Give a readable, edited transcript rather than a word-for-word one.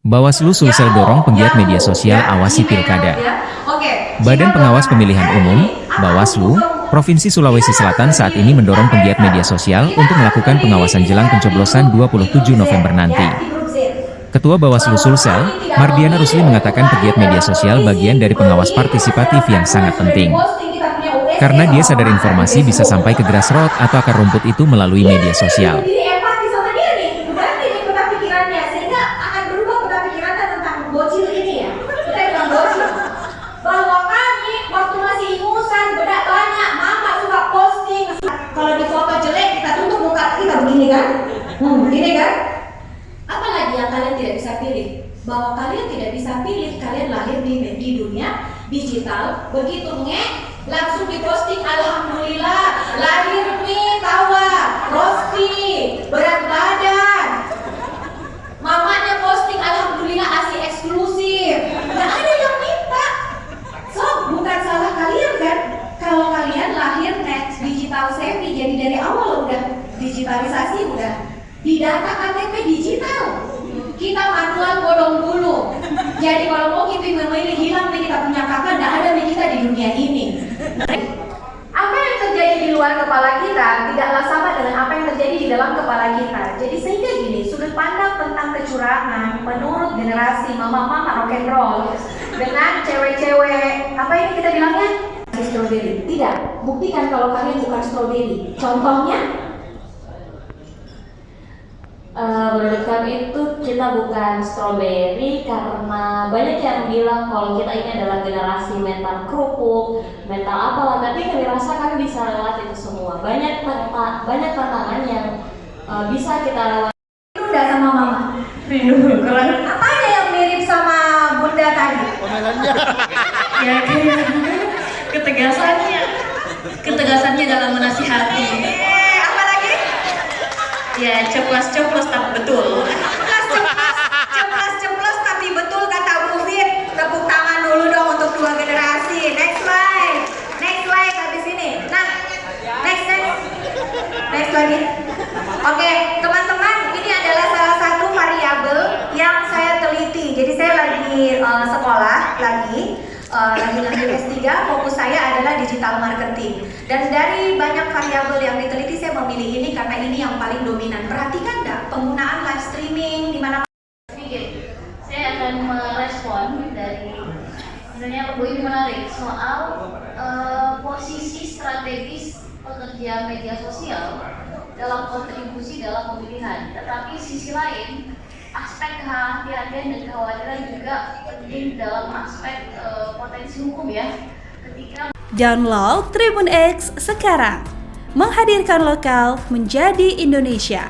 Bawaslu Sulsel dorong penggiat media sosial awasi pilkada. Badan Pengawas Pemilihan Umum, Bawaslu, Provinsi Sulawesi Selatan saat ini mendorong penggiat media sosial untuk melakukan pengawasan jelang pencoblosan 27 November nanti. Ketua Bawaslu Sulsel, Mardiana Rusli mengatakan penggiat media sosial bagian dari pengawas partisipatif yang sangat penting. Karena dia sadar informasi bisa sampai ke grassroots atau akar rumput itu melalui media sosial. Gini kan? Apalagi yang kalian tidak bisa pilih? Bahwa kalian tidak bisa pilih, kalian lahir di dunia digital. Begitu langsung diposting, alhamdulillah, lahir tawa, rosti, berat badan. Mamanya posting, alhamdulillah, ASI eksklusif. Nggak ada yang minta. So, bukan salah kalian kan? Kalau kalian lahir next digital savvy, jadi dari awal udah digitalisasi, udah di data KTP digital. Kita manual bodong dulu. Jadi kalau mau kita memilih hilang nih kita punya kakak, tidak ada nih kita di dunia ini. Apa yang terjadi di luar kepala kita tidaklah sama dengan apa yang terjadi di dalam kepala kita. Jadi sehingga gini, sudut pandang tentang kecurangan menurut generasi mama-mama rock and roll dengan cewek-cewek, apa ini kita bilangnya? Strawberry. Tidak, buktikan kalau kalian bukan strawberry. Contohnya? Menurut kami itu kita bukan strawberry karena banyak yang bilang kalau kita ini adalah generasi mental kerupuk, mental apalah, tapi kami rasa kami bisa lewat itu semua. Banyak tantangan yang bisa kita lewati. Bunda sama mama. Rindu, keren. Apanya yang mirip sama bunda tadi? Omelannya. Ya kayak ketegasannya dalam menasihati. Ya, ceplos tapi betul. Ceplos tapi betul kata Bu Fit. Tepuk tangan dulu dong untuk dua generasi. Next slide habis ini. Nah, next lagi. Oke, teman-teman, ini adalah salah satu variabel yang saya teliti. Jadi saya lagi sekolah lagi S3, fokus saya adalah digital marketing. Dan dari banyak variabel yang diteliti, saya memilih ini karena ini yang paling dominan. Perhatikan nggak penggunaan live streaming di mana? Saya akan merespon dari sebenarnya Bu ini menarik soal posisi strategis pekerja media sosial dalam kontribusi dalam pemilihan. Tetapi sisi lain, aspek kehati-hatian dan kekhawatiran juga penting dalam aspek potensi hukum ya. Ketika download Tribun X sekarang, menghadirkan lokal menjadi Indonesia.